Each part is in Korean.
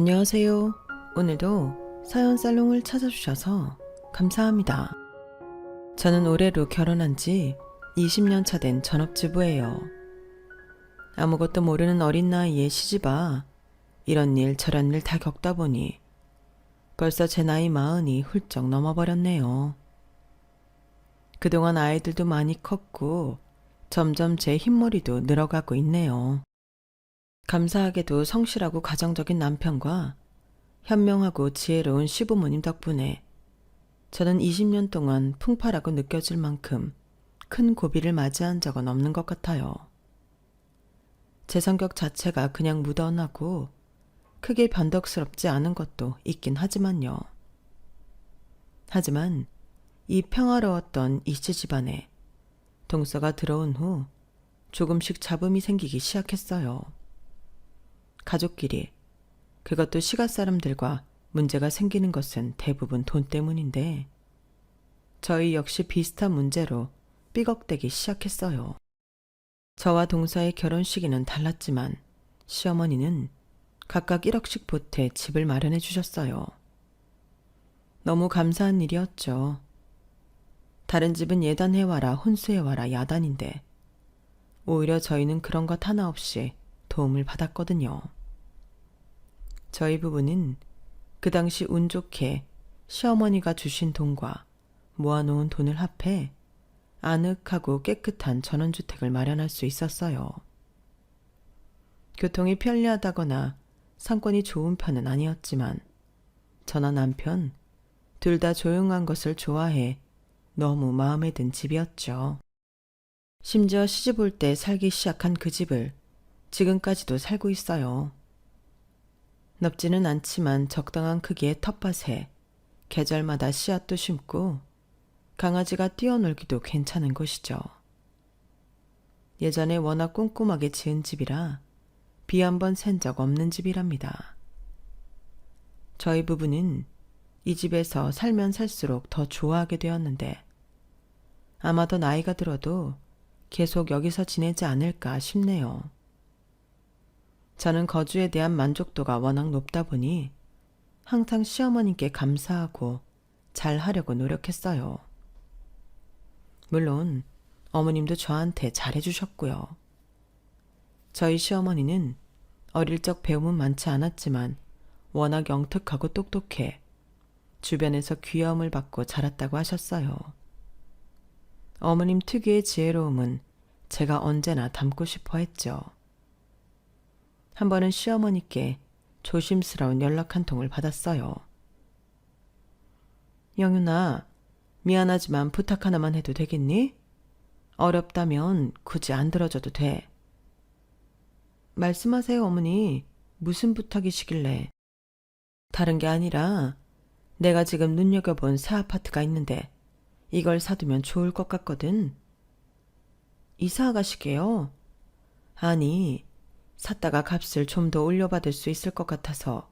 안녕하세요. 오늘도 사연 살롱을 찾아주셔서 감사합니다. 저는 올해로 결혼한 지 20년 차 된 전업주부예요. 아무것도 모르는 어린 나이에 시집와 이런 일 저런 일 다 겪다 보니 벌써 제 나이 40이 훌쩍 넘어버렸네요. 그동안 아이들도 많이 컸고 점점 제 흰머리도 늘어가고 있네요. 감사하게도 성실하고 가정적인 남편과 현명하고 지혜로운 시부모님 덕분에 저는 20년 동안 풍파라고 느껴질 만큼 큰 고비를 맞이한 적은 없는 것 같아요. 제 성격 자체가 그냥 무던하고 크게 변덕스럽지 않은 것도 있긴 하지만요. 하지만 이 평화로웠던 이씨 집안에 동서가 들어온 후 조금씩 잡음이 생기기 시작했어요. 가족끼리, 그것도 시가 사람들과 문제가 생기는 것은 대부분 돈 때문인데 저희 역시 비슷한 문제로 삐걱대기 시작했어요. 저와 동서의 결혼 시기는 달랐지만 시어머니는 각각 1억씩 보태 집을 마련해 주셨어요. 너무 감사한 일이었죠. 다른 집은 예단해와라 혼수해와라 야단인데 오히려 저희는 그런 것 하나 없이 도움을 받았거든요. 저희 부부는 그 당시 운 좋게 시어머니가 주신 돈과 모아놓은 돈을 합해 아늑하고 깨끗한 전원주택을 마련할 수 있었어요. 교통이 편리하다거나 상권이 좋은 편은 아니었지만 저나 남편 둘 다 조용한 것을 좋아해 너무 마음에 든 집이었죠. 심지어 시집 올 때 살기 시작한 그 집을 지금까지도 살고 있어요. 넓지는 않지만 적당한 크기의 텃밭에 계절마다 씨앗도 심고 강아지가 뛰어놀기도 괜찮은 곳이죠. 예전에 워낙 꼼꼼하게 지은 집이라 비 한 번 샌 적 없는 집이랍니다. 저희 부부는 이 집에서 살면 살수록 더 좋아하게 되었는데 아마 더 나이가 들어도 계속 여기서 지내지 않을까 싶네요. 저는 거주에 대한 만족도가 워낙 높다 보니 항상 시어머님께 감사하고 잘 하려고 노력했어요. 물론 어머님도 저한테 잘해주셨고요. 저희 시어머니는 어릴 적 배움은 많지 않았지만 워낙 영특하고 똑똑해 주변에서 귀여움을 받고 자랐다고 하셨어요. 어머님 특유의 지혜로움은 제가 언제나 닮고 싶어 했죠. 한 번은 시어머니께 조심스러운 연락 한 통을 받았어요. 영윤아, 미안하지만 부탁 하나만 해도 되겠니? 어렵다면 굳이 안 들어줘도 돼. 말씀하세요, 어머니. 무슨 부탁이시길래? 다른 게 아니라 내가 지금 눈여겨본 새 아파트가 있는데 이걸 사두면 좋을 것 같거든. 이사 가시게요? 아니, 샀다가 값을 좀 더 올려받을 수 있을 것 같아서.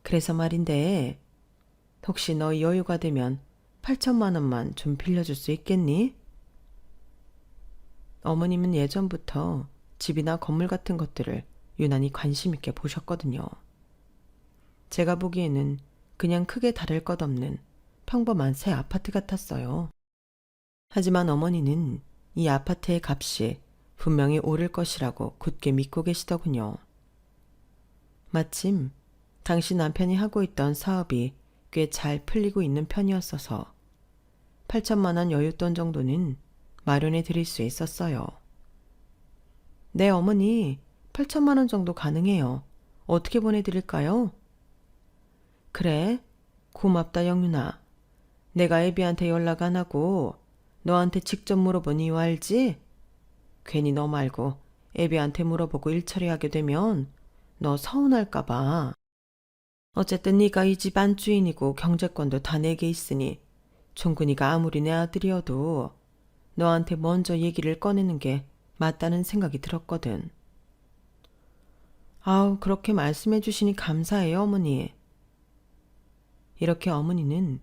그래서 말인데 혹시 너 여유가 되면 8천만 원만 좀 빌려줄 수 있겠니? 어머님은 예전부터 집이나 건물 같은 것들을 유난히 관심 있게 보셨거든요. 제가 보기에는 그냥 크게 다를 것 없는 평범한 새 아파트 같았어요. 하지만 어머니는 이 아파트의 값이 분명히 오를 것이라고 굳게 믿고 계시더군요. 마침 당시 남편이 하고 있던 사업이 꽤 잘 풀리고 있는 편이었어서 8천만 원 여윳돈 정도는 마련해 드릴 수 있었어요. 네, 어머니, 8천만 원 정도 가능해요. 어떻게 보내드릴까요? 그래, 고맙다, 영윤아. 내가 애비한테 연락 안 하고 너한테 직접 물어본 이유 알지? 괜히 너 말고 애비한테 물어보고 일 처리하게 되면 너 서운할까 봐. 어쨌든 네가 이 집 안주인이고 경제권도 다 내게 있으니 종근이가 아무리 내 아들이어도 너한테 먼저 얘기를 꺼내는 게 맞다는 생각이 들었거든. 아우, 그렇게 말씀해 주시니 감사해요, 어머니. 이렇게 어머니는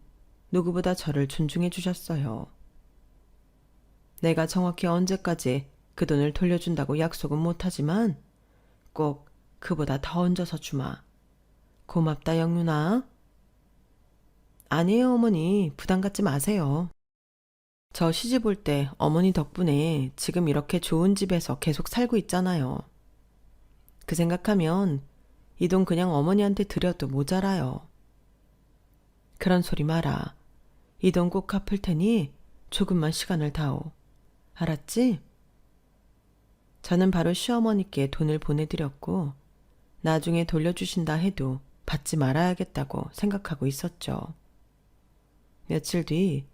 누구보다 저를 존중해 주셨어요. 내가 정확히 언제까지 그 돈을 돌려준다고 약속은 못하지만 꼭 그보다 더 얹어서 주마. 고맙다, 영윤아. 아니에요, 어머니. 부담 갖지 마세요. 저 시집 올 때 어머니 덕분에 지금 이렇게 좋은 집에서 계속 살고 있잖아요. 그 생각하면 이 돈 그냥 어머니한테 드려도 모자라요. 그런 소리 마라. 이 돈 꼭 갚을 테니 조금만 시간을 다오. 알았지? 저는 바로 시어머니께 돈을 보내드렸고 나중에 돌려주신다 해도 받지 말아야겠다고 생각하고 있었죠. 며칠 뒤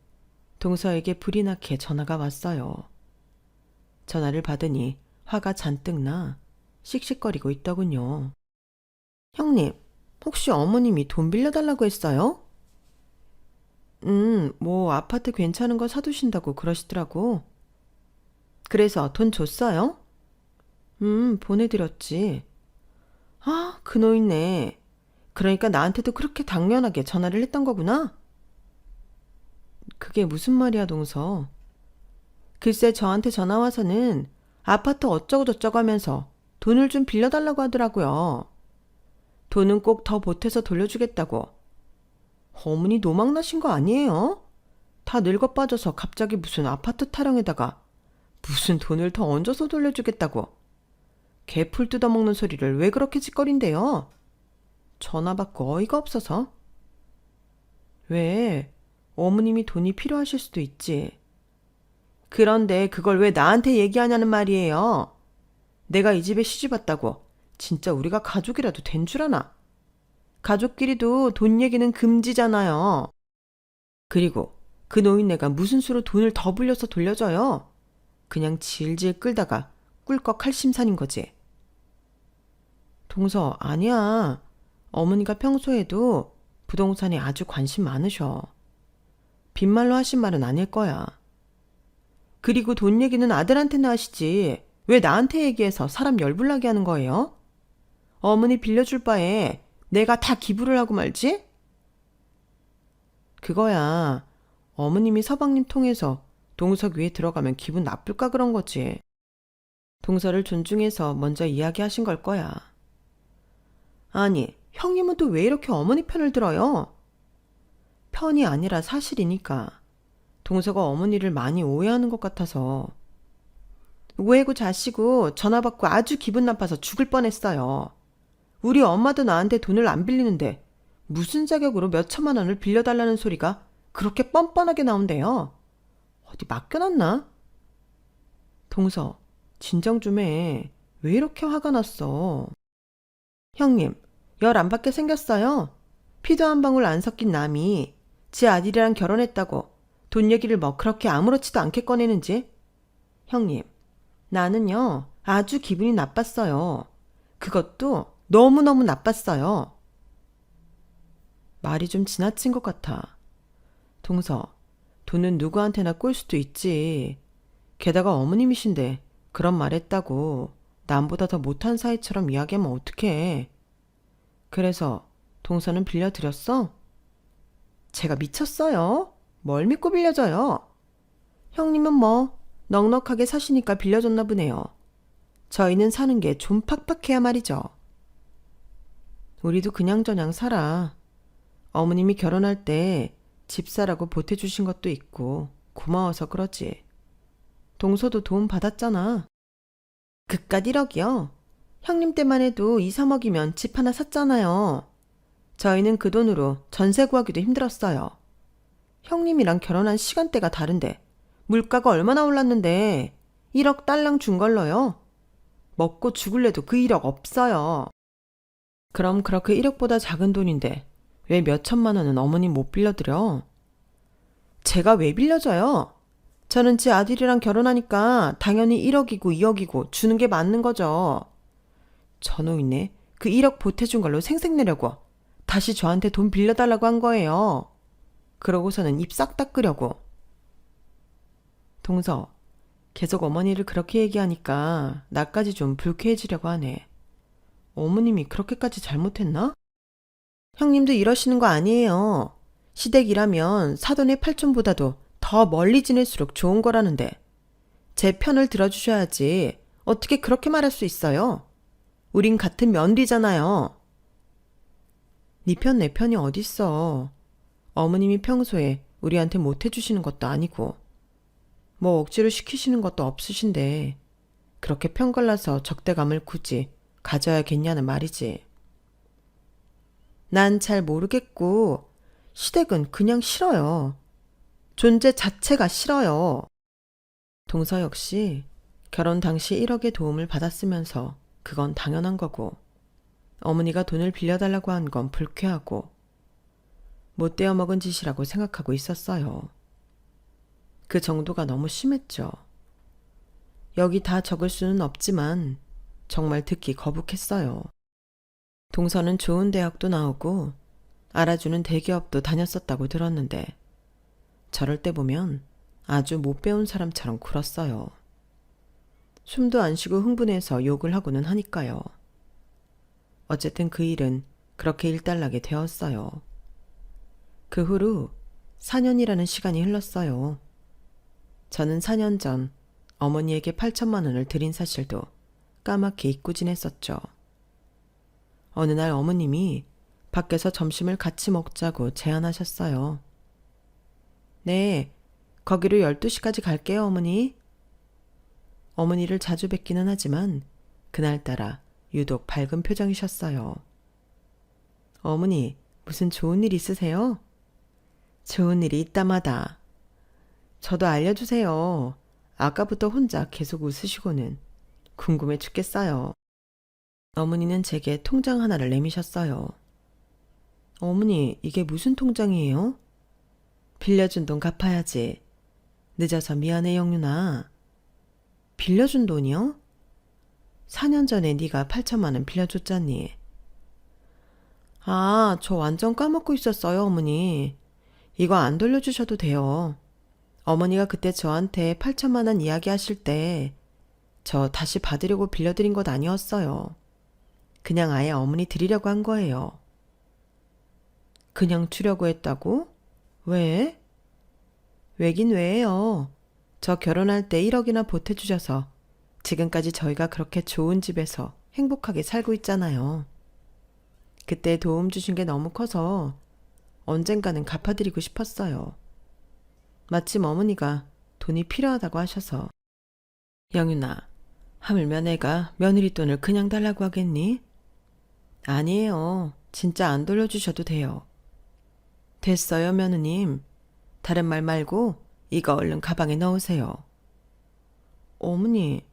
동서에게 불이 나게 전화가 왔어요. 전화를 받으니 화가 잔뜩 나 씩씩거리고 있더군요. 형님, 혹시 어머님이 돈 빌려달라고 했어요? 뭐 아파트 괜찮은 거 사두신다고 그러시더라고. 그래서 돈 줬어요? 보내드렸지. 아, 그 노인네. 그러니까 나한테도 그렇게 당연하게 전화를 했던 거구나? 그게 무슨 말이야, 동서. 글쎄 저한테 전화 와서는 아파트 어쩌고저쩌고 하면서 돈을 좀 빌려달라고 하더라고요. 돈은 꼭 더 보태서 돌려주겠다고. 어머니 노망 나신 거 아니에요? 다 늙어 빠져서 갑자기 무슨 아파트 타령에다가 무슨 돈을 더 얹어서 돌려주겠다고. 개풀 뜯어먹는 소리를 왜 그렇게 짓거린대요? 전화 받고 어이가 없어서. 왜? 어머님이 돈이 필요하실 수도 있지. 그런데 그걸 왜 나한테 얘기하냐는 말이에요. 내가 이 집에 시집 왔다고 진짜 우리가 가족이라도 된 줄 아나? 가족끼리도 돈 얘기는 금지잖아요. 그리고 그 노인네가 무슨 수로 돈을 더 불려서 돌려줘요? 그냥 질질 끌다가 꿀꺽 할 심산인 거지. 동서, 아니야. 어머니가 평소에도 부동산에 아주 관심 많으셔. 빈말로 하신 말은 아닐 거야. 그리고 돈 얘기는 아들한테나 하시지. 왜 나한테 얘기해서 사람 열불나게 하는 거예요? 어머니 빌려줄 바에 내가 다 기부를 하고 말지? 그거야. 어머님이 서방님 통해서 동서 위에 들어가면 기분 나쁠까 그런 거지. 동서를 존중해서 먼저 이야기하신 걸 거야. 아니, 형님은 또 왜 이렇게 어머니 편을 들어요? 편이 아니라 사실이니까. 동서가 어머니를 많이 오해하는 것 같아서. 오해고 자시고 전화 받고 아주 기분 나빠서 죽을 뻔했어요. 우리 엄마도 나한테 돈을 안 빌리는데 무슨 자격으로 몇 천만 원을 빌려달라는 소리가 그렇게 뻔뻔하게 나온대요. 어디 맡겨놨나? 동서, 진정 좀 해. 왜 이렇게 화가 났어? 형님, 열 안 받게 생겼어요. 피도 한 방울 안 섞인 남이 지 아들이랑 결혼했다고 돈 얘기를 뭐 그렇게 아무렇지도 않게 꺼내는지. 형님, 나는요 아주 기분이 나빴어요. 그것도 너무너무 나빴어요. 말이 좀 지나친 것 같아. 동서, 돈은 누구한테나 꿀 수도 있지. 게다가 어머님이신데 그런 말 했다고 남보다 더 못한 사이처럼 이야기하면 어떡해. 그래서 동서는 빌려드렸어? 제가 미쳤어요? 뭘 믿고 빌려줘요? 형님은 뭐 넉넉하게 사시니까 빌려줬나 보네요. 저희는 사는 게 좀 팍팍해야 말이죠. 우리도 그냥저냥 살아. 어머님이 결혼할 때 집사라고 보태주신 것도 있고 고마워서 그러지. 동서도 도움 받았잖아. 그깟 1억이요? 형님 때만 해도 2, 3억이면 집 하나 샀잖아요. 저희는 그 돈으로 전세 구하기도 힘들었어요. 형님이랑 결혼한 시간대가 다른데 물가가 얼마나 올랐는데 1억 딸랑 준 걸로요? 먹고 죽을래도 그 1억 없어요. 그럼 그렇게 1억보다 작은 돈인데 왜 몇 천만 원은 어머님 못 빌려드려? 제가 왜 빌려줘요? 저는 제 아들이랑 결혼하니까 당연히 1억이고 2억이고 주는 게 맞는 거죠. 저놈이네. 그 1억 보태준 걸로 생색내려고 다시 저한테 돈 빌려달라고 한 거예요. 그러고서는 입 싹 닦으려고. 동서, 계속 어머니를 그렇게 얘기하니까 나까지 좀 불쾌해지려고 하네. 어머님이 그렇게까지 잘못했나? 형님도 이러시는 거 아니에요. 시댁이라면 사돈의 팔촌보다도 더 멀리 지낼수록 좋은 거라는데 제 편을 들어주셔야지 어떻게 그렇게 말할 수 있어요? 우린 같은 며느리잖아요. 네 편 내 편이 어딨어. 어머님이 평소에 우리한테 못 해주시는 것도 아니고 뭐 억지로 시키시는 것도 없으신데 그렇게 편갈라서 적대감을 굳이 가져야겠냐는 말이지. 난 잘 모르겠고 시댁은 그냥 싫어요. 존재 자체가 싫어요. 동서 역시 결혼 당시 1억의 도움을 받았으면서 그건 당연한 거고 어머니가 돈을 빌려달라고 한 건 불쾌하고 못 떼어먹은 짓이라고 생각하고 있었어요. 그 정도가 너무 심했죠. 여기 다 적을 수는 없지만 정말 듣기 거북했어요. 동서는 좋은 대학도 나오고 알아주는 대기업도 다녔었다고 들었는데 저럴 때 보면 아주 못 배운 사람처럼 굴었어요. 숨도 안 쉬고 흥분해서 욕을 하고는 하니까요. 어쨌든 그 일은 그렇게 일단락이 되었어요. 그 후로 4년이라는 시간이 흘렀어요. 저는 4년 전 어머니에게 8천만 원을 드린 사실도 까맣게 잊고 지냈었죠. 어느 날 어머님이 밖에서 점심을 같이 먹자고 제안하셨어요. 네, 거기로 12시까지 갈게요, 어머니. 어머니를 자주 뵙기는 하지만 그날따라 유독 밝은 표정이셨어요. 어머니, 무슨 좋은 일 있으세요? 좋은 일이 있다마다. 저도 알려주세요. 아까부터 혼자 계속 웃으시고는 궁금해 죽겠어요. 어머니는 제게 통장 하나를 내미셨어요. 어머니, 이게 무슨 통장이에요? 빌려준 돈 갚아야지. 늦어서 미안해, 영윤아. 빌려준 돈이요? 4년 전에 네가 8천만 원 빌려줬잖니. 아, 저 완전 까먹고 있었어요, 어머니. 이거 안 돌려주셔도 돼요. 어머니가 그때 저한테 8천만 원 이야기하실 때 저 다시 받으려고 빌려드린 것 아니었어요. 그냥 아예 어머니 드리려고 한 거예요. 그냥 주려고 했다고? 왜? 왜긴 왜예요. 저 결혼할 때 1억이나 보태주셔서 지금까지 저희가 그렇게 좋은 집에서 행복하게 살고 있잖아요. 그때 도움 주신 게 너무 커서 언젠가는 갚아드리고 싶었어요. 마침 어머니가 돈이 필요하다고 하셔서. 영윤아, 하물며 내가 며느리 돈을 그냥 달라고 하겠니? 아니에요. 진짜 안 돌려주셔도 돼요. 됐어요, 며느님. 다른 말 말고 이거 얼른 가방에 넣으세요. 어머니,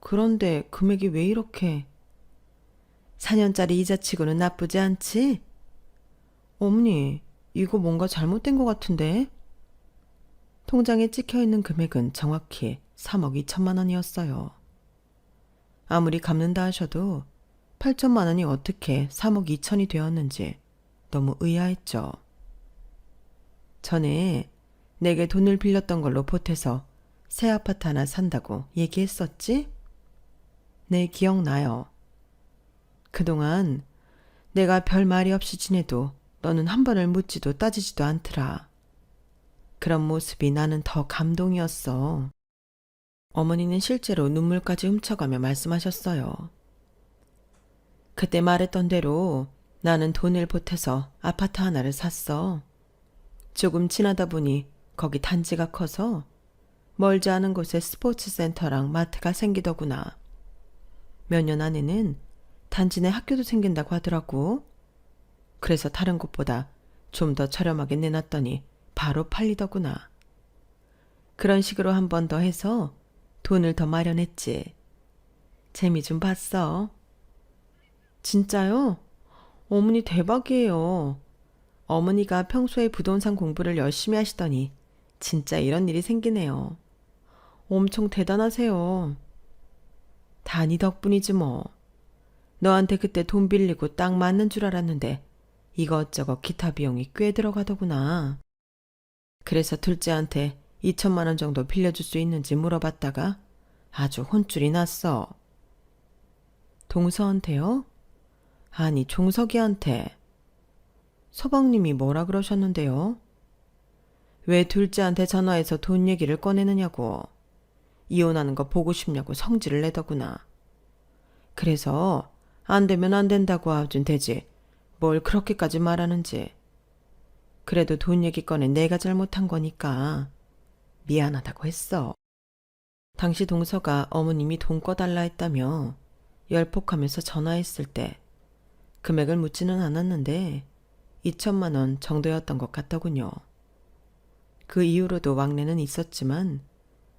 그런데 금액이 왜 이렇게... 4년짜리 이자치고는 나쁘지 않지? 어머니, 이거 뭔가 잘못된 것 같은데? 통장에 찍혀있는 금액은 정확히 3억 2천만 원이었어요. 아무리 갚는다 하셔도 8천만 원이 어떻게 3억 2천이 되었는지 너무 의아했죠. 전에 내게 돈을 빌렸던 걸로 보태서 새 아파트 하나 산다고 얘기했었지? 네, 기억나요. 그동안 내가 별 말이 없이 지내도 너는 한 번을 묻지도 따지지도 않더라. 그런 모습이 나는 더 감동이었어. 어머니는 실제로 눈물까지 훔쳐가며 말씀하셨어요. 그때 말했던 대로 나는 돈을 보태서 아파트 하나를 샀어. 조금 지나다 보니 거기 단지가 커서 멀지 않은 곳에 스포츠 센터랑 마트가 생기더구나. 몇 년 안에는 단지 내 학교도 생긴다고 하더라고. 그래서 다른 곳보다 좀 더 저렴하게 내놨더니 바로 팔리더구나. 그런 식으로 한 번 더 해서 돈을 더 마련했지. 재미 좀 봤어. 진짜요? 어머니 대박이에요. 어머니가 평소에 부동산 공부를 열심히 하시더니 진짜 이런 일이 생기네요. 엄청 대단하세요. 다 네 덕분이지 뭐. 너한테 그때 돈 빌리고 딱 맞는 줄 알았는데 이것저것 기타 비용이 꽤 들어가더구나. 그래서 둘째한테 2천만 원 정도 빌려줄 수 있는지 물어봤다가 아주 혼쭐이 났어. 동서한테요? 아니, 종석이한테. 서방님이 뭐라 그러셨는데요? 왜 둘째한테 전화해서 돈 얘기를 꺼내느냐고. 이혼하는 거 보고 싶냐고 성질을 내더구나. 그래서 안 되면 안 된다고 하긴 되지. 뭘 그렇게까지 말하는지. 그래도 돈 얘기 꺼내 내가 잘못한 거니까 미안하다고 했어. 당시 동서가 어머님이 돈 꺼달라 했다며 열폭하면서 전화했을 때 금액을 묻지는 않았는데 2천만 원 정도였던 것 같더군요. 그 이후로도 왕래는 있었지만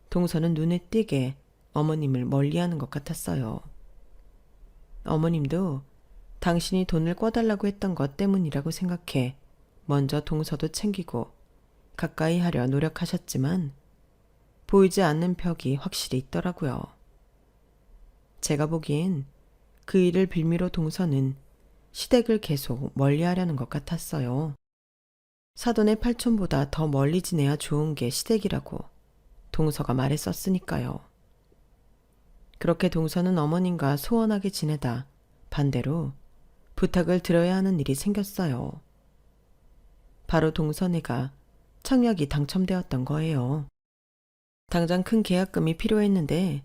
동서는 눈에 띄게 어머님을 멀리하는 것 같았어요. 어머님도 당신이 돈을 꿔달라고 했던 것 때문이라고 생각해 먼저 동서도 챙기고 가까이 하려 노력하셨지만 보이지 않는 벽이 확실히 있더라고요. 제가 보기엔 그 일을 빌미로 동서는 시댁을 계속 멀리하려는 것 같았어요. 사돈의 팔촌보다 더 멀리 지내야 좋은 게 시댁이라고 동서가 말했었으니까요. 그렇게 동서는 어머님과 소원하게 지내다 반대로 부탁을 들어야 하는 일이 생겼어요. 바로 동서네가 청약이 당첨되었던 거예요. 당장 큰 계약금이 필요했는데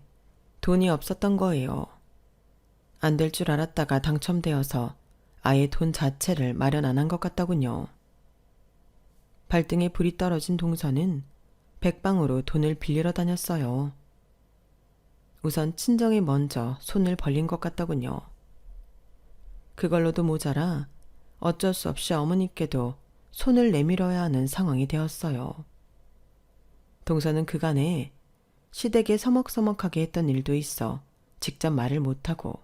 돈이 없었던 거예요. 안 될 줄 알았다가 당첨되어서 아예 돈 자체를 마련 안 한 것 같더군요. 발등에 불이 떨어진 동서는 백방으로 돈을 빌리러 다녔어요. 우선 친정에 먼저 손을 벌린 것 같더군요. 그걸로도 모자라 어쩔 수 없이 어머니께도 손을 내밀어야 하는 상황이 되었어요. 동서는 그간에 시댁에 서먹서먹하게 했던 일도 있어 직접 말을 못하고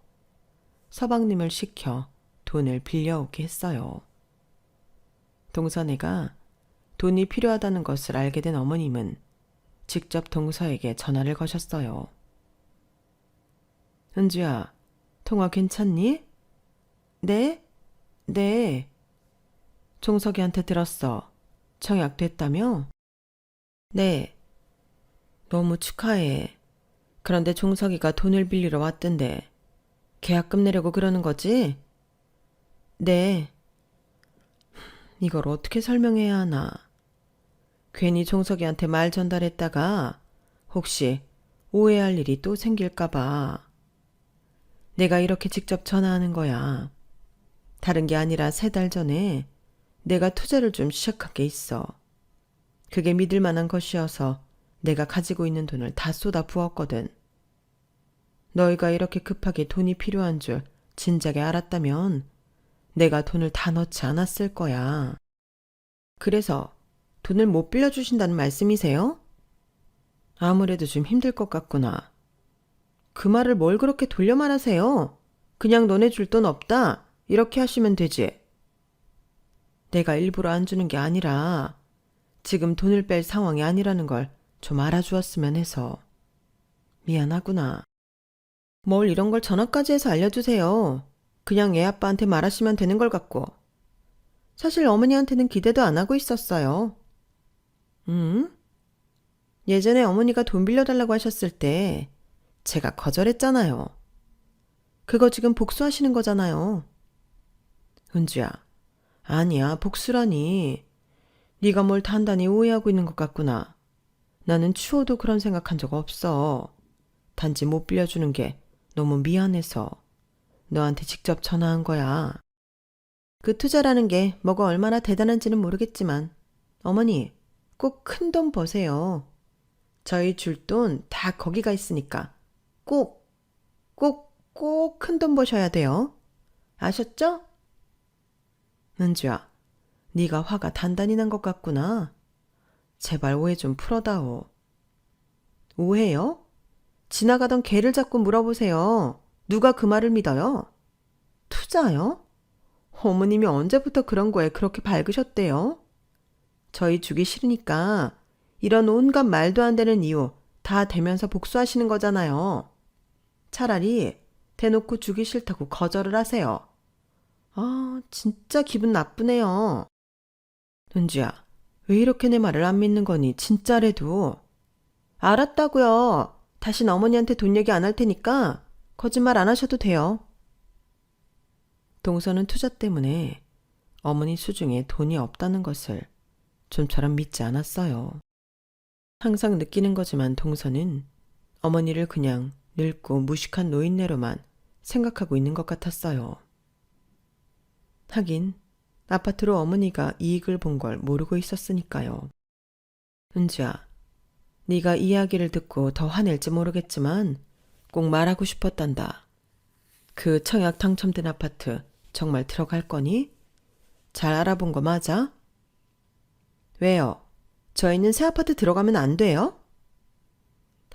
서방님을 시켜 돈을 빌려오게 했어요. 동서네가 돈이 필요하다는 것을 알게 된 어머님은 직접 동서에게 전화를 거셨어요. 은주야, 통화 괜찮니? 네? 네. 종석이한테 들었어. 청약 됐다며? 네. 너무 축하해. 그런데 종석이가 돈을 빌리러 왔던데 계약금 내려고 그러는 거지? 네. 이걸 어떻게 설명해야 하나. 괜히 종석이한테 말 전달했다가 혹시 오해할 일이 또 생길까 봐. 내가 이렇게 직접 전화하는 거야. 다른 게 아니라 3달 전에 내가 투자를 좀 시작한 게 있어. 그게 믿을 만한 것이어서 내가 가지고 있는 돈을 다 쏟아 부었거든. 너희가 이렇게 급하게 돈이 필요한 줄 진작에 알았다면 내가 돈을 다 넣지 않았을 거야. 그래서 돈을 못 빌려주신다는 말씀이세요? 아무래도 좀 힘들 것 같구나. 그 말을 뭘 그렇게 돌려 말하세요? 그냥 너네 줄 돈 없다. 이렇게 하시면 되지. 내가 일부러 안 주는 게 아니라 지금 돈을 뺄 상황이 아니라는 걸 좀 알아주었으면 해서. 미안하구나. 뭘 이런 걸 전화까지 해서 알려주세요. 그냥 애 아빠한테 말하시면 되는 걸 갖고. 사실 어머니한테는 기대도 안 하고 있었어요. 예전에 어머니가 돈 빌려달라고 하셨을 때 제가 거절했잖아요. 그거 지금 복수하시는 거잖아요. 은주야, 아니야, 복수라니. 네가 뭘 단단히 오해하고 있는 것 같구나. 나는 추호도 그런 생각한 적 없어. 단지 못 빌려주는 게 너무 미안해서 너한테 직접 전화한 거야. 그 투자라는 게 뭐가 얼마나 대단한지는 모르겠지만 어머니, 꼭 큰 돈 버세요. 저희 줄 돈 다 거기가 있으니까 꼭 큰 돈 버셔야 돼요. 아셨죠? 은주야, 네가 화가 단단히 난 것 같구나. 제발 오해 좀 풀어다오. 오해요? 지나가던 개를 잡고 물어보세요. 누가 그 말을 믿어요? 투자요? 어머님이 언제부터 그런 거에 그렇게 밝으셨대요? 저희 주기 싫으니까 이런 온갖 말도 안 되는 이유 다 대면서 복수하시는 거잖아요. 차라리 대놓고 주기 싫다고 거절을 하세요. 아, 진짜 기분 나쁘네요. 은주야, 왜 이렇게 내 말을 안 믿는 거니, 진짜래도. 알았다고요. 다신 어머니한테 돈 얘기 안 할 테니까 거짓말 안 하셔도 돼요. 동서는 투자 때문에 어머니 수중에 돈이 없다는 것을 좀처럼 믿지 않았어요. 항상 느끼는 거지만 동서는 어머니를 그냥 늙고 무식한 노인네로만 생각하고 있는 것 같았어요. 하긴 아파트로 어머니가 이익을 본 걸 모르고 있었으니까요. 은주야, 네가 이야기를 듣고 더 화낼지 모르겠지만 꼭 말하고 싶었단다. 그 청약 당첨된 아파트 정말 들어갈 거니? 잘 알아본 거 맞아? 왜요? 저희는 새 아파트 들어가면 안 돼요?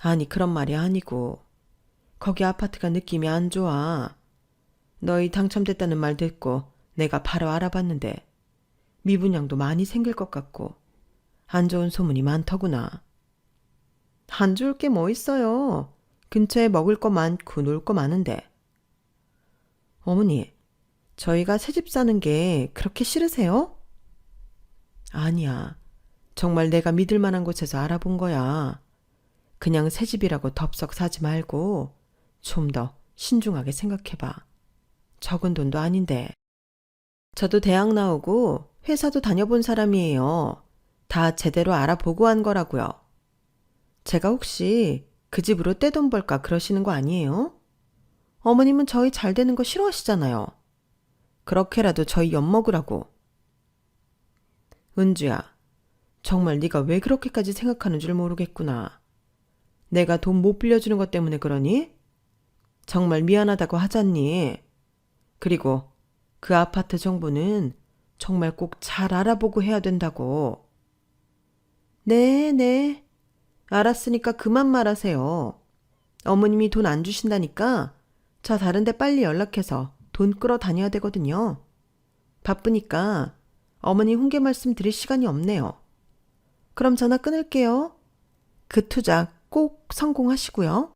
아니, 그런 말이 아니고 거기 아파트가 느낌이 안 좋아. 너희 당첨됐다는 말 듣고 내가 바로 알아봤는데 미분양도 많이 생길 것 같고 안 좋은 소문이 많더구나. 안 좋을 게 뭐 있어요. 근처에 먹을 거 많고 놀 거 많은데. 어머니, 저희가 새집 사는 게 그렇게 싫으세요? 아니야. 정말 내가 믿을 만한 곳에서 알아본 거야. 그냥 새집이라고 덥석 사지 말고 좀 더 신중하게 생각해봐. 적은 돈도 아닌데. 저도 대학 나오고 회사도 다녀본 사람이에요. 다 제대로 알아보고 한 거라고요. 제가 혹시 그 집으로 떼돈 벌까 그러시는 거 아니에요? 어머님은 저희 잘 되는 거 싫어하시잖아요. 그렇게라도 저희 엿먹으라고. 은주야, 정말 네가 왜 그렇게까지 생각하는 줄 모르겠구나. 내가 돈 못 빌려주는 것 때문에 그러니? 정말 미안하다고 하잖니. 그리고 그 아파트 정보는 정말 꼭 잘 알아보고 해야 된다고. 네. 알았으니까 그만 말하세요. 어머님이 돈 안 주신다니까 저 다른 데 빨리 연락해서 돈 끌어다녀야 되거든요. 바쁘니까 어머니 훈계 말씀 드릴 시간이 없네요. 그럼 전화 끊을게요. 그 투자 꼭 성공하시고요.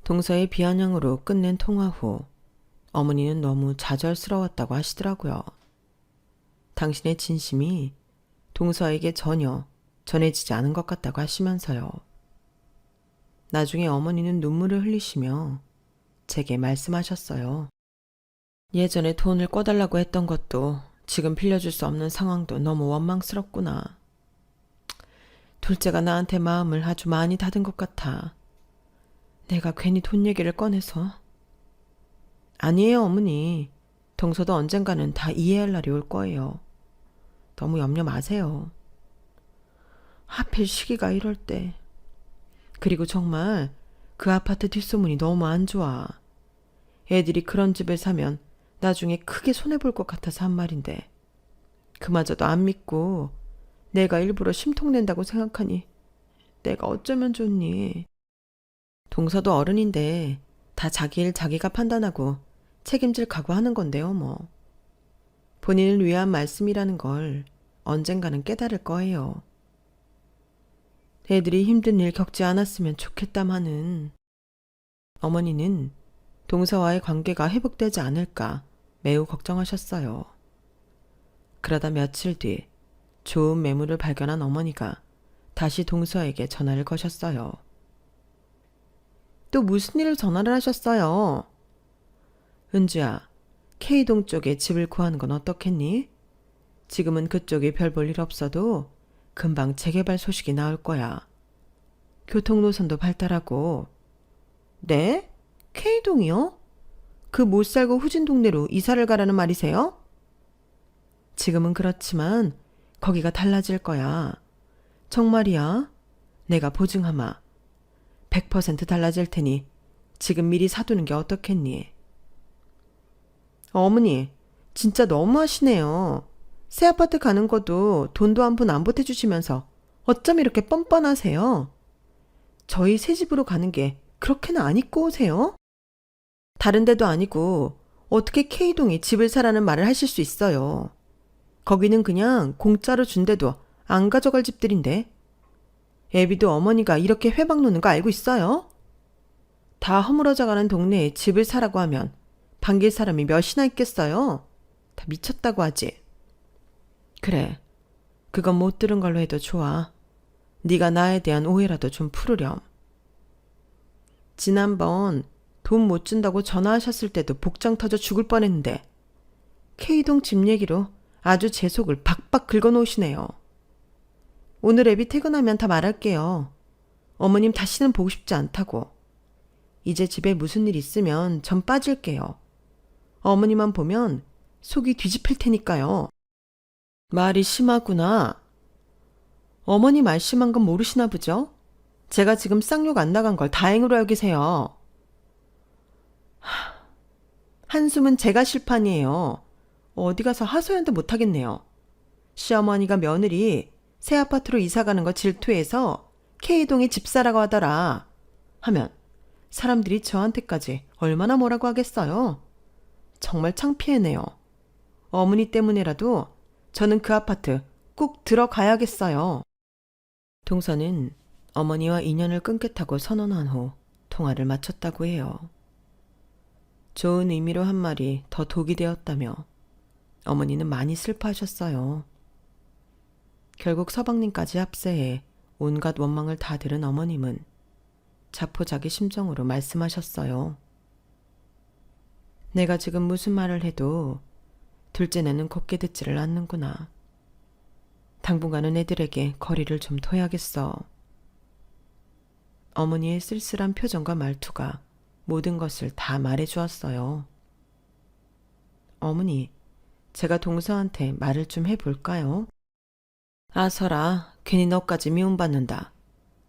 동서의 비아냥으로 끝낸 통화 후 어머니는 너무 좌절스러웠다고 하시더라고요. 당신의 진심이 동서에게 전혀 전해지지 않은 것 같다고 하시면서요. 나중에 어머니는 눈물을 흘리시며 제게 말씀하셨어요. 예전에 돈을 꿔달라고 했던 것도 지금 빌려줄 수 없는 상황도 너무 원망스럽구나. 둘째가 나한테 마음을 아주 많이 닫은 것 같아. 내가 괜히 돈 얘기를 꺼내서. 아니에요, 어머니. 동서도 언젠가는 다 이해할 날이 올 거예요. 너무 염려 마세요. 하필 시기가 이럴 때. 그리고 정말 그 아파트 뒷소문이 너무 안 좋아. 애들이 그런 집을 사면 나중에 크게 손해볼 것 같아서 한 말인데 그마저도 안 믿고 내가 일부러 심통낸다고 생각하니 내가 어쩌면 좋니. 동서도 어른인데 다 자기 일 자기가 판단하고 책임질 각오하는 건데요, 뭐. 본인을 위한 말씀이라는 걸 언젠가는 깨달을 거예요. 애들이 힘든 일 겪지 않았으면 좋겠다마는. 어머니는 동서와의 관계가 회복되지 않을까 매우 걱정하셨어요. 그러다 며칠 뒤 좋은 매물을 발견한 어머니가 다시 동서에게 전화를 거셨어요. 또 무슨 일을 전화를 하셨어요? 은주야, K동 쪽에 집을 구하는 건 어떻겠니? 지금은 그쪽이 별 볼 일 없어도 금방 재개발 소식이 나올 거야. 교통노선도 발달하고. 네? K동이요? 그 못 살고 후진 동네로 이사를 가라는 말이세요? 지금은 그렇지만 거기가 달라질 거야. 정말이야. 내가 보증하마. 100% 달라질 테니 지금 미리 사두는 게 어떻겠니? 어머니, 진짜 너무하시네요. 새 아파트 가는 것도 돈도 한 푼 안 보태주시면서 어쩜 이렇게 뻔뻔하세요? 저희 새 집으로 가는 게 그렇게는 안 입고 오세요? 다른 데도 아니고 어떻게 K동에 집을 사라는 말을 하실 수 있어요. 거기는 그냥 공짜로 준대도 안 가져갈 집들인데. 애비도 어머니가 이렇게 회방 놓는 거 알고 있어요? 다 허물어져가는 동네에 집을 사라고 하면 반길 사람이 몇이나 있겠어요? 다 미쳤다고 하지. 그래, 그건 못 들은 걸로 해도 좋아. 네가 나에 대한 오해라도 좀 풀으렴. 지난번 돈 못 준다고 전화하셨을 때도 복장 터져 죽을 뻔했는데 K동 집 얘기로 아주 제 속을 박박 긁어놓으시네요. 오늘 애비 퇴근하면 다 말할게요. 어머님 다시는 보고 싶지 않다고. 이제 집에 무슨 일 있으면 전 빠질게요. 어머니만 보면 속이 뒤집힐 테니까요. 말이 심하구나. 어머니 말 심한 건 모르시나 보죠? 제가 지금 쌍욕 안 나간 걸 다행으로 여기세요. 한숨은 제가 실판이에요. 어디 가서 하소연도 못하겠네요. 시어머니가 며느리 새 아파트로 이사가는 거 질투해서 K동에 집 사라고 하더라 하면 사람들이 저한테까지 얼마나 뭐라고 하겠어요. 정말 창피해네요. 어머니 때문에라도 저는 그 아파트 꼭 들어가야겠어요. 동서는 어머니와 인연을 끊겠다고 선언한 후 통화를 마쳤다고 해요. 좋은 의미로 한 말이 더 독이 되었다며 어머니는 많이 슬퍼하셨어요. 결국 서방님까지 합세해 온갖 원망을 다 들은 어머님은 자포자기 심정으로 말씀하셨어요. 내가 지금 무슨 말을 해도 둘째네는 곱게 듣지를 않는구나. 당분간은 애들에게 거리를 좀 둬야겠어. 어머니의 쓸쓸한 표정과 말투가 모든 것을 다 말해주었어요. 어머니, 제가 동서한테 말을 좀 해볼까요? 아서라, 괜히 너까지 미움받는다.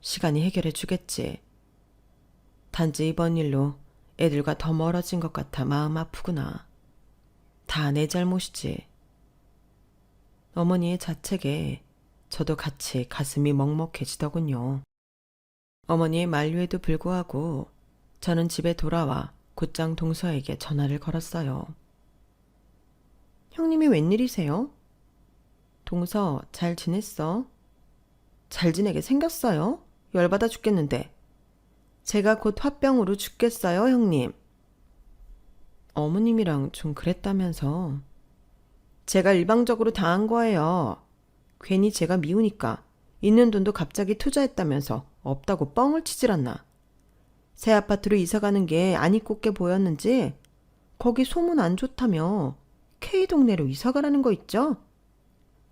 시간이 해결해 주겠지. 단지 이번 일로 애들과 더 멀어진 것 같아 마음 아프구나. 다 내 잘못이지. 어머니의 자책에 저도 같이 가슴이 먹먹해지더군요. 어머니의 만류에도 불구하고 저는 집에 돌아와 곧장 동서에게 전화를 걸었어요. 형님이 웬일이세요? 동서, 잘 지냈어? 잘 지내게 생겼어요? 열받아 죽겠는데. 제가 곧 화병으로 죽겠어요, 형님. 어머님이랑 좀 그랬다면서. 제가 일방적으로 당한 거예요. 괜히 제가 미우니까 있는 돈도 갑자기 투자했다면서 없다고 뻥을 치질 않나. 새 아파트로 이사가는 게 안이 꼽게 보였는지 거기 소문 안 좋다며 K동네로 이사가라는 거 있죠?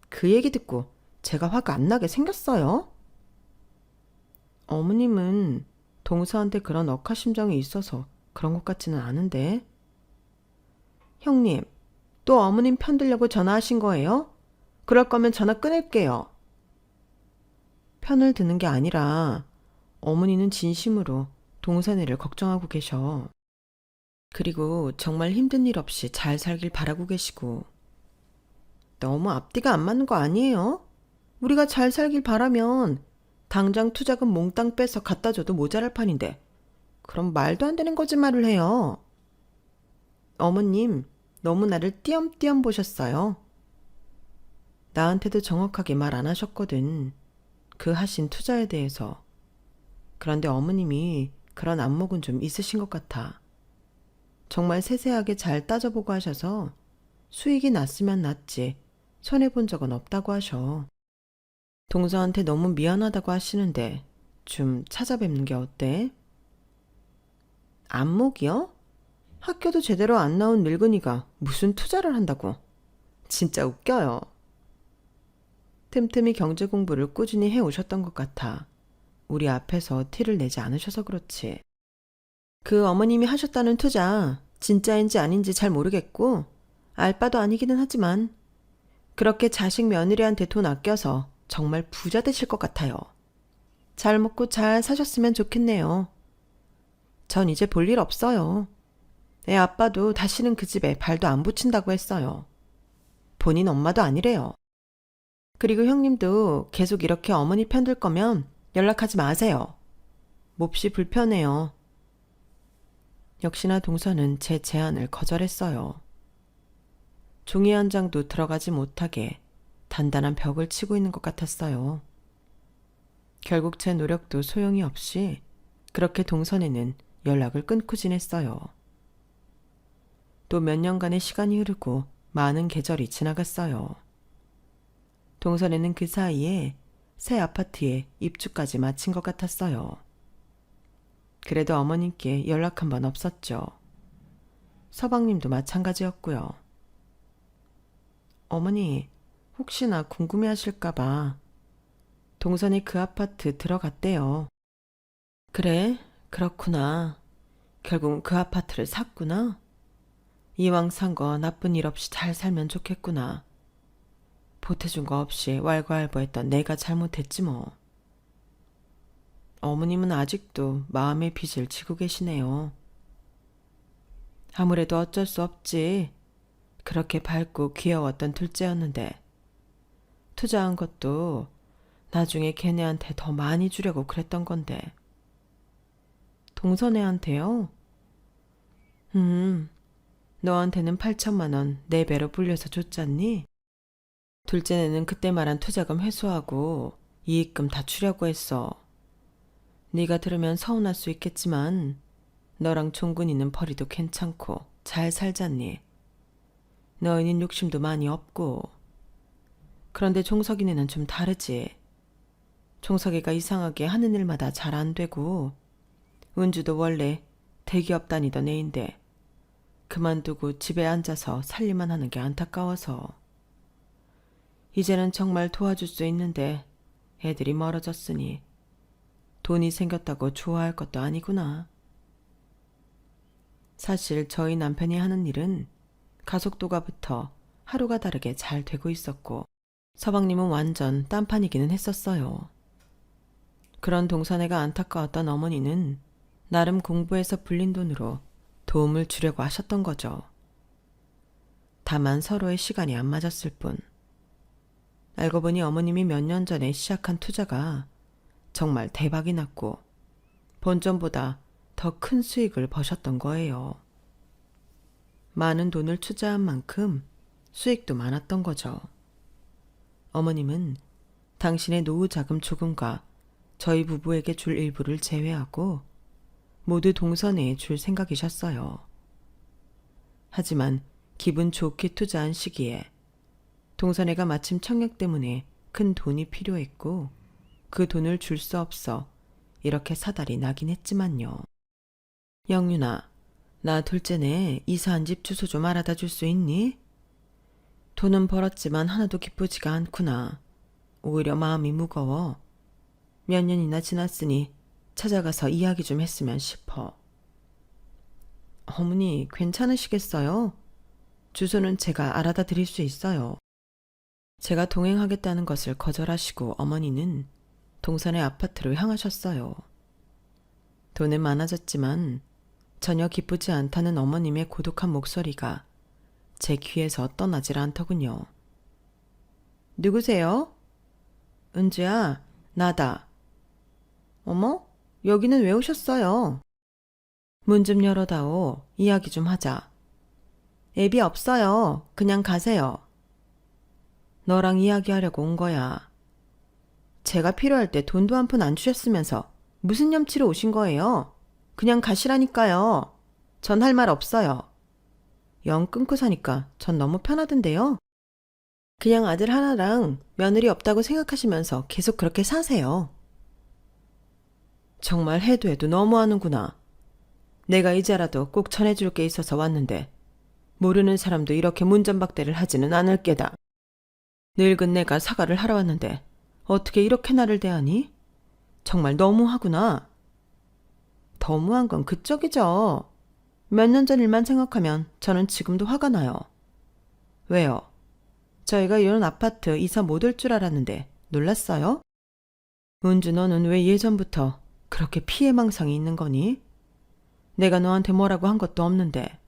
그 얘기 듣고 제가 화가 안 나게 생겼어요. 어머님은 동서한테 그런 억하심정이 있어서 그런 것 같지는 않은데. 형님, 또 어머님 편들려고 전화하신 거예요? 그럴 거면 전화 끊을게요. 편을 드는 게 아니라 어머니는 진심으로 동서네를 걱정하고 계셔. 그리고 정말 힘든 일 없이 잘 살길 바라고 계시고. 너무 앞뒤가 안 맞는 거 아니에요? 우리가 잘 살길 바라면 당장 투자금 몽땅 빼서 갖다 줘도 모자랄 판인데 그럼 말도 안 되는 거짓말을 해요. 어머님, 너무 나를 띄엄띄엄 보셨어요. 나한테도 정확하게 말 안 하셨거든. 그 하신 투자에 대해서. 그런데 어머님이 그런 안목은 좀 있으신 것 같아. 정말 세세하게 잘 따져보고 하셔서 수익이 났으면 났지 손해본 적은 없다고 하셔. 동서한테 너무 미안하다고 하시는데 좀 찾아뵙는 게 어때? 안목이요? 학교도 제대로 안 나온 늙은이가 무슨 투자를 한다고. 진짜 웃겨요. 틈틈이 경제 공부를 꾸준히 해오셨던 것 같아. 우리 앞에서 티를 내지 않으셔서 그렇지. 그 어머님이 하셨다는 투자 진짜인지 아닌지 잘 모르겠고 알 바도 아니기는 하지만 그렇게 자식 며느리한테 돈 아껴서 정말 부자 되실 것 같아요. 잘 먹고 잘 사셨으면 좋겠네요. 전 이제 볼 일 없어요. 애 아빠도 다시는 그 집에 발도 안 붙인다고 했어요. 본인 엄마도 아니래요. 그리고 형님도 계속 이렇게 어머니 편들 거면 연락하지 마세요. 몹시 불편해요. 역시나 동서는 제 제안을 거절했어요. 종이 한 장도 들어가지 못하게 단단한 벽을 치고 있는 것 같았어요. 결국 제 노력도 소용이 없이 그렇게 동선에는 연락을 끊고 지냈어요. 또 몇 년간의 시간이 흐르고 많은 계절이 지나갔어요. 동선에는 그 사이에 새 아파트에 입주까지 마친 것 같았어요. 그래도 어머님께 연락 한 번 없었죠. 서방님도 마찬가지였고요. 어머니, 혹시나 궁금해하실까봐 동선이 그 아파트 들어갔대요. 그래, 그렇구나. 결국은 그 아파트를 샀구나. 이왕 산 거 나쁜 일 없이 잘 살면 좋겠구나. 보태준 거 없이 왈가왈부했던 내가 잘못했지 뭐. 어머님은 아직도 마음의 빚을 지고 계시네요. 아무래도 어쩔 수 없지. 그렇게 밝고 귀여웠던 둘째였는데 투자한 것도 나중에 걔네한테 더 많이 주려고 그랬던 건데. 동선애한테요? 너한테는 8천만 원 4배로 불려서 줬잖니? 둘째는 그때 말한 투자금 회수하고 이익금 다 주려고 했어. 네가 들으면 서운할 수 있겠지만 너랑 종근이는 벌이도 괜찮고 잘 살잖니. 너희는 욕심도 많이 없고. 그런데 종석이네는 좀 다르지. 종석이가 이상하게 하는 일마다 잘 안 되고 은주도 원래 대기업 다니던 애인데 그만두고 집에 앉아서 살림만 하는 게 안타까워서. 이제는 정말 도와줄 수 있는데 애들이 멀어졌으니 돈이 생겼다고 좋아할 것도 아니구나. 사실 저희 남편이 하는 일은 가속도가부터 하루가 다르게 잘 되고 있었고 서방님은 완전 딴판이기는 했었어요. 그런 동선애가 안타까웠던 어머니는 나름 공부해서 불린 돈으로 도움을 주려고 하셨던 거죠. 다만 서로의 시간이 안 맞았을 뿐. 알고 보니 어머님이 몇 년 전에 시작한 투자가 정말 대박이 났고 본전보다 더 큰 수익을 버셨던 거예요. 많은 돈을 투자한 만큼 수익도 많았던 거죠. 어머님은 당신의 노후 자금 조금과 저희 부부에게 줄 일부를 제외하고 모두 동선회에 줄 생각이셨어요. 하지만 기분 좋게 투자한 시기에 동선회가 마침 청약 때문에 큰 돈이 필요했고 그 돈을 줄 수 없어 이렇게 사달이 나긴 했지만요. 영윤아, 나 둘째네 이사한 집 주소 좀 알아다 줄 수 있니? 돈은 벌었지만 하나도 기쁘지가 않구나. 오히려 마음이 무거워. 몇 년이나 지났으니 찾아가서 이야기 좀 했으면 싶어. 어머니, 괜찮으시겠어요? 주소는 제가 알아다 드릴 수 있어요. 제가 동행하겠다는 것을 거절하시고 어머니는 동산의 아파트로 향하셨어요. 돈은 많아졌지만 전혀 기쁘지 않다는 어머님의 고독한 목소리가 제 귀에서 떠나질 않더군요. 누구세요? 은주야, 나다. 어머? 여기는 왜 오셨어요? 문 좀 열어다오. 이야기 좀 하자. 애비 없어요. 그냥 가세요. 너랑 이야기하려고 온 거야. 제가 필요할 때 돈도 한 푼 안 주셨으면서 무슨 염치로 오신 거예요? 그냥 가시라니까요. 전 할 말 없어요. 영 끊고 사니까 전 너무 편하던데요. 그냥 아들 하나랑 며느리 없다고 생각하시면서 계속 그렇게 사세요. 정말 해도 해도 너무하는구나. 내가 이제라도 꼭 전해줄 게 있어서 왔는데 모르는 사람도 이렇게 문전박대를 하지는 않을 게다. 늙은 내가 사과를 하러 왔는데 어떻게 이렇게 나를 대하니? 정말 너무하구나. 너무한 건 그쪽이죠. 몇 년 전 일만 생각하면 저는 지금도 화가 나요. 왜요? 저희가 이런 아파트 이사 못 올 줄 알았는데 놀랐어요? 은주, 너는 왜 예전부터 그렇게 피해망상이 있는 거니? 내가 너한테 뭐라고 한 것도 없는데.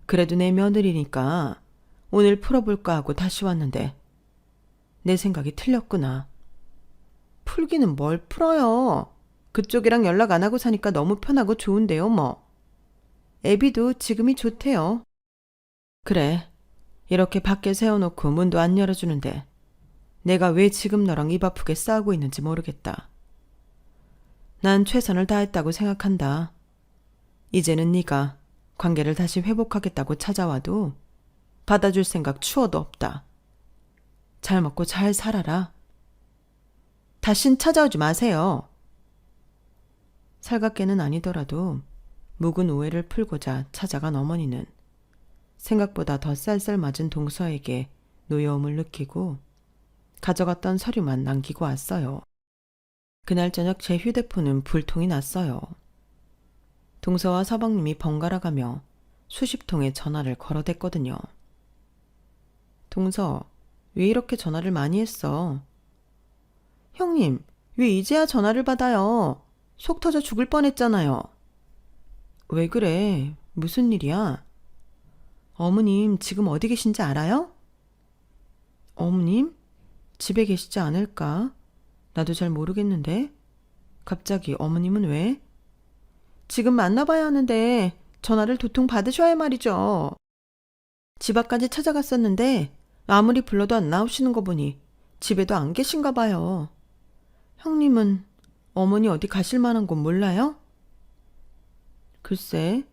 그래도 내 며느리니까 오늘 풀어볼까 하고 다시 왔는데 내 생각이 틀렸구나. 풀기는 뭘 풀어요. 그쪽이랑 연락 안 하고 사니까 너무 편하고 좋은데요, 뭐. 애비도 지금이 좋대요. 그래, 이렇게 밖에 세워놓고 문도 안 열어주는데 내가 왜 지금 너랑 입 아프게 싸우고 있는지 모르겠다. 난 최선을 다했다고 생각한다. 이제는 네가 관계를 다시 회복하겠다고 찾아와도 받아줄 생각 추워도 없다. 잘 먹고 잘 살아라. 다신 찾아오지 마세요. 살갑게는 아니더라도 묵은 오해를 풀고자 찾아간 어머니는 생각보다 더 쌀쌀맞은 동서에게 노여움을 느끼고 가져갔던 서류만 남기고 왔어요. 그날 저녁 제 휴대폰은 불통이 났어요. 동서와 서방님이 번갈아가며 수십 통의 전화를 걸어댔거든요. 동서, 왜 이렇게 전화를 많이 했어? 형님, 왜 이제야 전화를 받아요? 속 터져 죽을 뻔했잖아요. 왜 그래? 무슨 일이야? 어머님 지금 어디 계신지 알아요? 어머님? 집에 계시지 않을까? 나도 잘 모르겠는데. 갑자기 어머님은 왜? 지금 만나봐야 하는데 전화를 도통 받으셔야 말이죠. 집 앞까지 찾아갔었는데 아무리 불러도 안 나오시는 거 보니 집에도 안 계신가 봐요. 형님은 어머니 어디 가실 만한 곳 몰라요? 글쎄,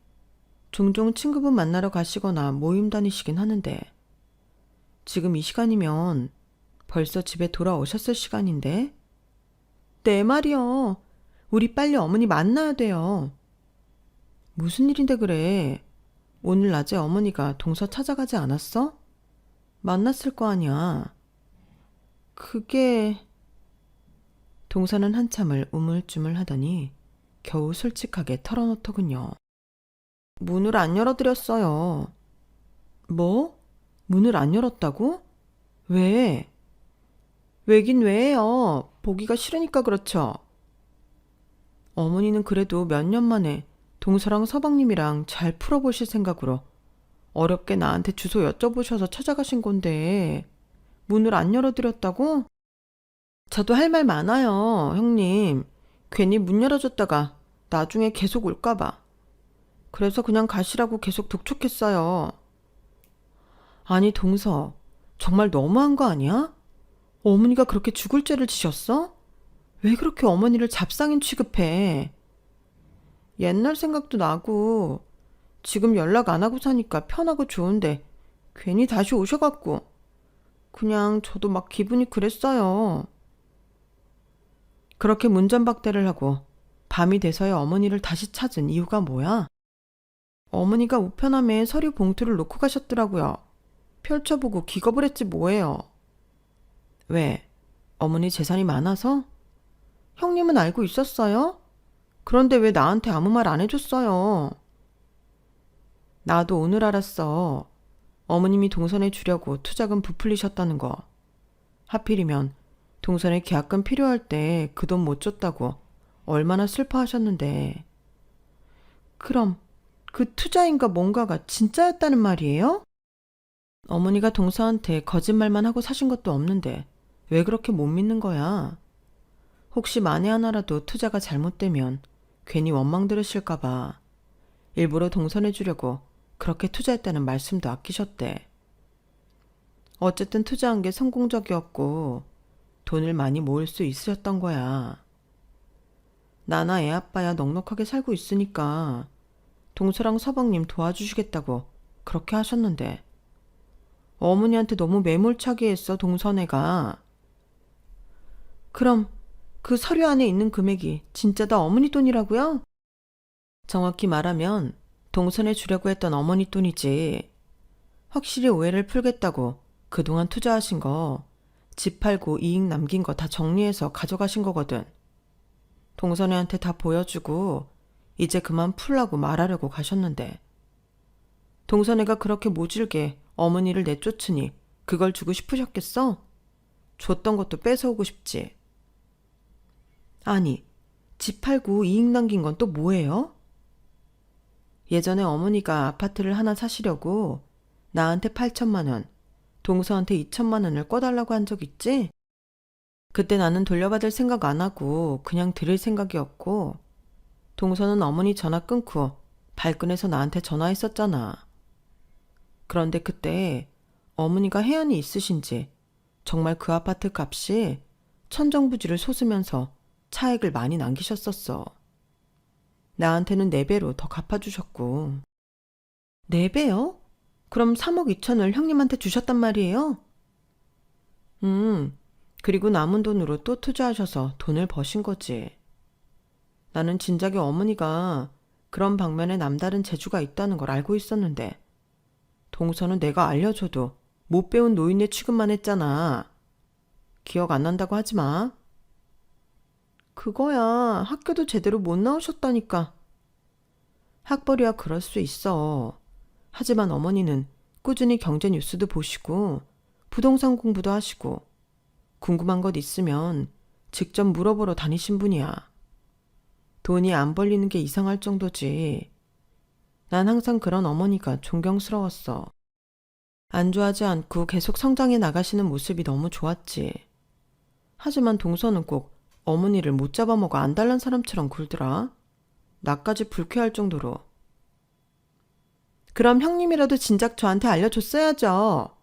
종종 친구분 만나러 가시거나 모임 다니시긴 하는데 지금 이 시간이면 벌써 집에 돌아오셨을 시간인데? 내 말이요. 우리 빨리 어머니 만나야 돼요. 무슨 일인데 그래? 오늘 낮에 어머니가 동서 찾아가지 않았어? 만났을 거 아니야. 그게... 동서는 한참을 우물쭈물하더니 겨우 솔직하게 털어놓더군요. 문을 안 열어드렸어요. 뭐? 문을 안 열었다고? 왜? 왜긴 왜요? 보기가 싫으니까 그렇죠. 어머니는 그래도 몇 년 만에 동서랑 서방님이랑 잘 풀어보실 생각으로 어렵게 나한테 주소 여쭤보셔서 찾아가신 건데 문을 안 열어드렸다고? 저도 할 말 많아요, 형님. 괜히 문 열어줬다가 나중에 계속 올까봐. 그래서 그냥 가시라고 계속 독촉했어요. 아니, 동서, 정말 너무한 거 아니야? 어머니가 그렇게 죽을 죄를 지셨어? 왜 그렇게 어머니를 잡상인 취급해? 옛날 생각도 나고 지금 연락 안 하고 사니까 편하고 좋은데 괜히 다시 오셔갖고 그냥 저도 막 기분이 그랬어요. 그렇게 문전박대를 하고 밤이 돼서야 어머니를 다시 찾은 이유가 뭐야? 어머니가 우편함에 서류 봉투를 놓고 가셨더라고요. 펼쳐보고 기겁을 했지 뭐예요. 왜? 어머니 재산이 많아서? 형님은 알고 있었어요? 그런데 왜 나한테 아무 말 안 해줬어요? 나도 오늘 알았어. 어머님이 동선에 주려고 투자금 부풀리셨다는 거. 하필이면 동선에 계약금 필요할 때 그 돈 못 줬다고 얼마나 슬퍼하셨는데. 그럼 그 투자인가 뭔가가 진짜였다는 말이에요? 어머니가 동서한테 거짓말만 하고 사신 것도 없는데 왜 그렇게 못 믿는 거야? 혹시 만에 하나라도 투자가 잘못되면 괜히 원망 들으실까봐 일부러 동선해 주려고 그렇게 투자했다는 말씀도 아끼셨대. 어쨌든 투자한 게 성공적이었고 돈을 많이 모을 수 있으셨던 거야. 나나 애 아빠야 넉넉하게 살고 있으니까 동서랑 서방님 도와주시겠다고 그렇게 하셨는데 어머니한테 너무 매몰차게 했어, 동선애가. 그럼 그 서류 안에 있는 금액이 진짜 다 어머니 돈이라고요? 정확히 말하면 동선에 주려고 했던 어머니 돈이지. 확실히 오해를 풀겠다고 그동안 투자하신 거, 집 팔고 이익 남긴 거 다 정리해서 가져가신 거거든. 동선애한테 다 보여주고 이제 그만 풀라고 말하려고 가셨는데 동선애가 그렇게 모질게 어머니를 내쫓으니 그걸 주고 싶으셨겠어? 줬던 것도 뺏어오고 싶지. 아니, 집 팔고 이익 남긴 건 또 뭐예요? 예전에 어머니가 아파트를 하나 사시려고 나한테 8천만 원, 동서한테 2천만 원을 꿔달라고 한 적 있지? 그때 나는 돌려받을 생각 안 하고 그냥 드릴 생각이었고 동서는 어머니 전화 끊고 발끈해서 나한테 전화했었잖아. 그런데 그때 어머니가 해안이 있으신지 정말 그 아파트 값이 천정부지를 솟으면서 차액을 많이 남기셨었어. 나한테는 4배로 더 갚아주셨고. 4배요? 그럼 3억 2천을 형님한테 주셨단 말이에요? 그리고 남은 돈으로 또 투자하셔서 돈을 버신 거지. 나는 진작에 어머니가 그런 방면에 남다른 재주가 있다는 걸 알고 있었는데 동서는 내가 알려줘도 못 배운 노인네 취급만 했잖아. 기억 안 난다고 하지 마. 그거야 학교도 제대로 못 나오셨다니까. 학벌이야 그럴 수 있어. 하지만 어머니는 꾸준히 경제 뉴스도 보시고 부동산 공부도 하시고 궁금한 것 있으면 직접 물어보러 다니신 분이야. 돈이 안 벌리는 게 이상할 정도지. 난 항상 그런 어머니가 존경스러웠어. 안주하지 않고 계속 성장해 나가시는 모습이 너무 좋았지. 하지만 동서는 꼭 어머니를 못 잡아먹어 안달난 사람처럼 굴더라. 나까지 불쾌할 정도로. 그럼 형님이라도 진작 저한테 알려줬어야죠.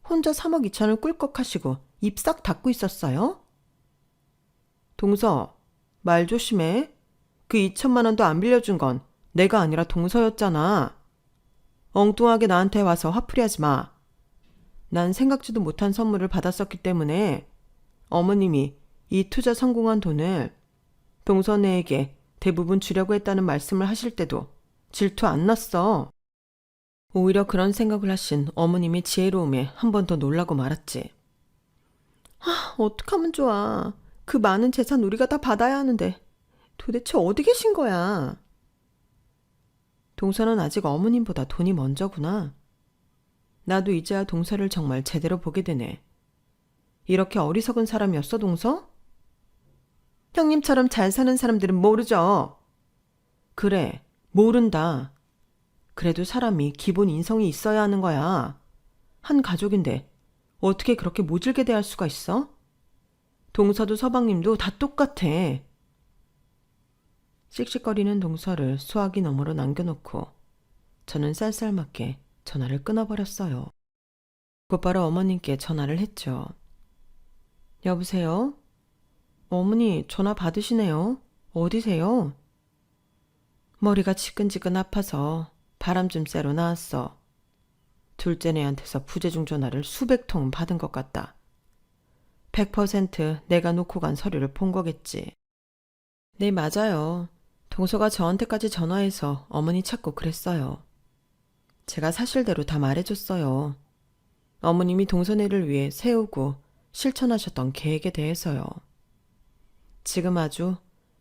혼자 3억 2천을 꿀꺽 하시고 입 싹 닫고 있었어요? 동서, 말 조심해. 그 2천만 원도 안 빌려준 건 내가 아니라 동서였잖아. 엉뚱하게 나한테 와서 화풀이하지 마. 난 생각지도 못한 선물을 받았었기 때문에 어머님이 이 투자 성공한 돈을 동서네에게 대부분 주려고 했다는 말씀을 하실 때도 질투 안 났어. 오히려 그런 생각을 하신 어머님의 지혜로움에 한 번 더 놀라고 말았지. 어떡하면 좋아. 그 많은 재산 우리가 다 받아야 하는데 도대체 어디 계신 거야? 동서는 아직 어머님보다 돈이 먼저구나. 나도 이제야 동서를 정말 제대로 보게 되네. 이렇게 어리석은 사람이었어, 동서? 형님처럼 잘 사는 사람들은 모르죠. 그래, 모른다. 그래도 사람이 기본 인성이 있어야 하는 거야. 한 가족인데 어떻게 그렇게 모질게 대할 수가 있어? 동서도 서방님도 다 똑같아. 씩씩거리는 동서를 수화기 너머로 남겨놓고 저는 쌀쌀맞게 전화를 끊어버렸어요. 곧바로 어머님께 전화를 했죠. 여보세요? 어머니 전화 받으시네요. 어디세요? 머리가 지끈지끈 아파서 바람 좀 쐬러 나왔어. 둘째네한테서 부재중 전화를 수백 통 받은 것 같다. 100% 내가 놓고 간 서류를 본 거겠지. 네, 맞아요. 동서가 저한테까지 전화해서 어머니 찾고 그랬어요. 제가 사실대로 다 말해줬어요. 어머님이 동서네를 위해 세우고 실천하셨던 계획에 대해서요. 지금 아주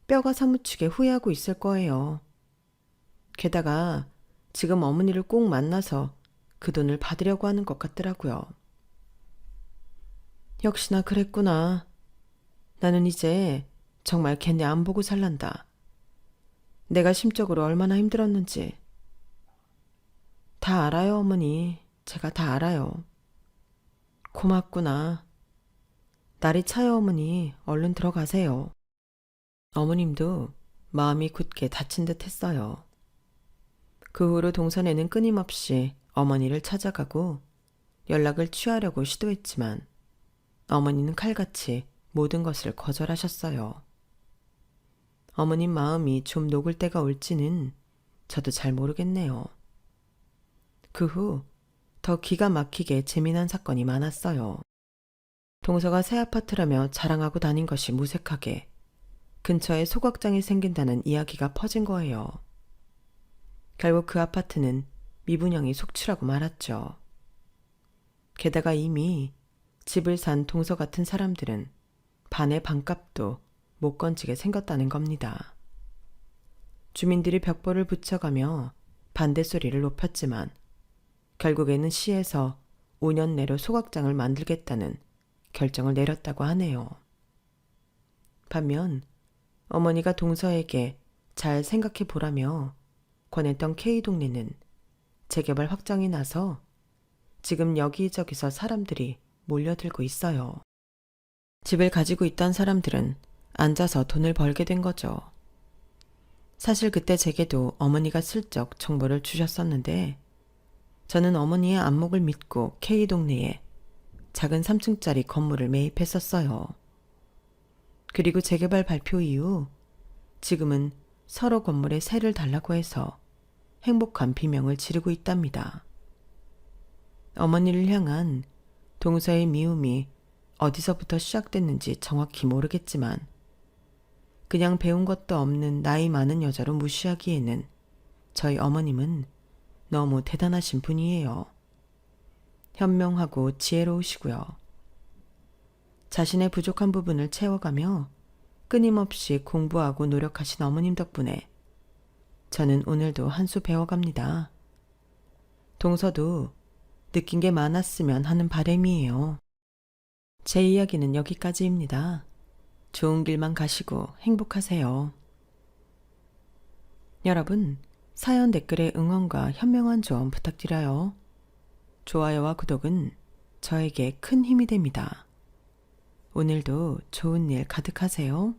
뼈가 사무치게 후회하고 있을 거예요. 게다가 지금 어머니를 꼭 만나서 그 돈을 받으려고 하는 것 같더라고요. 역시나 그랬구나. 나는 이제 정말 걔네 안 보고 살란다. 내가 심적으로 얼마나 힘들었는지. 다 알아요, 어머니. 제가 다 알아요. 고맙구나. 날이 차요, 어머니. 얼른 들어가세요. 어머님도 마음이 굳게 다친 듯 했어요. 그 후로 동선에는 끊임없이 어머니를 찾아가고 연락을 취하려고 시도했지만 어머니는 칼같이 모든 것을 거절하셨어요. 어머님 마음이 좀 녹을 때가 올지는 저도 잘 모르겠네요. 그 후 더 기가 막히게 재미난 사건이 많았어요. 동서가 새 아파트라며 자랑하고 다닌 것이 무색하게 근처에 소각장이 생긴다는 이야기가 퍼진 거예요. 결국 그 아파트는 미분양이 속출하고 말았죠. 게다가 이미 집을 산 동서 같은 사람들은 반의 반값도 못 건지게 생겼다는 겁니다. 주민들이 벽보를 붙여가며 반대 소리를 높였지만 결국에는 시에서 5년 내로 소각장을 만들겠다는 결정을 내렸다고 하네요. 반면 어머니가 동서에게 잘 생각해 보라며 권했던 K동네는 재개발 확장이 나서 지금 여기저기서 사람들이 몰려들고 있어요. 집을 가지고 있던 사람들은 앉아서 돈을 벌게 된 거죠. 사실 그때 제게도 어머니가 슬쩍 정보를 주셨었는데 저는 어머니의 안목을 믿고 K동네에 작은 3층짜리 건물을 매입했었어요. 그리고 재개발 발표 이후 지금은 서로 건물에 세를 달라고 해서 행복한 비명을 지르고 있답니다. 어머니를 향한 동서의 미움이 어디서부터 시작됐는지 정확히 모르겠지만 그냥 배운 것도 없는 나이 많은 여자로 무시하기에는 저희 어머님은 너무 대단하신 분이에요. 현명하고 지혜로우시고요. 자신의 부족한 부분을 채워가며 끊임없이 공부하고 노력하신 어머님 덕분에 저는 오늘도 한 수 배워갑니다. 동서도 느낀 게 많았으면 하는 바람이에요. 제 이야기는 여기까지입니다. 좋은 길만 가시고 행복하세요. 여러분, 사연 댓글에 응원과 현명한 조언 부탁드려요. 좋아요와 구독은 저에게 큰 힘이 됩니다. 오늘도 좋은 일 가득하세요.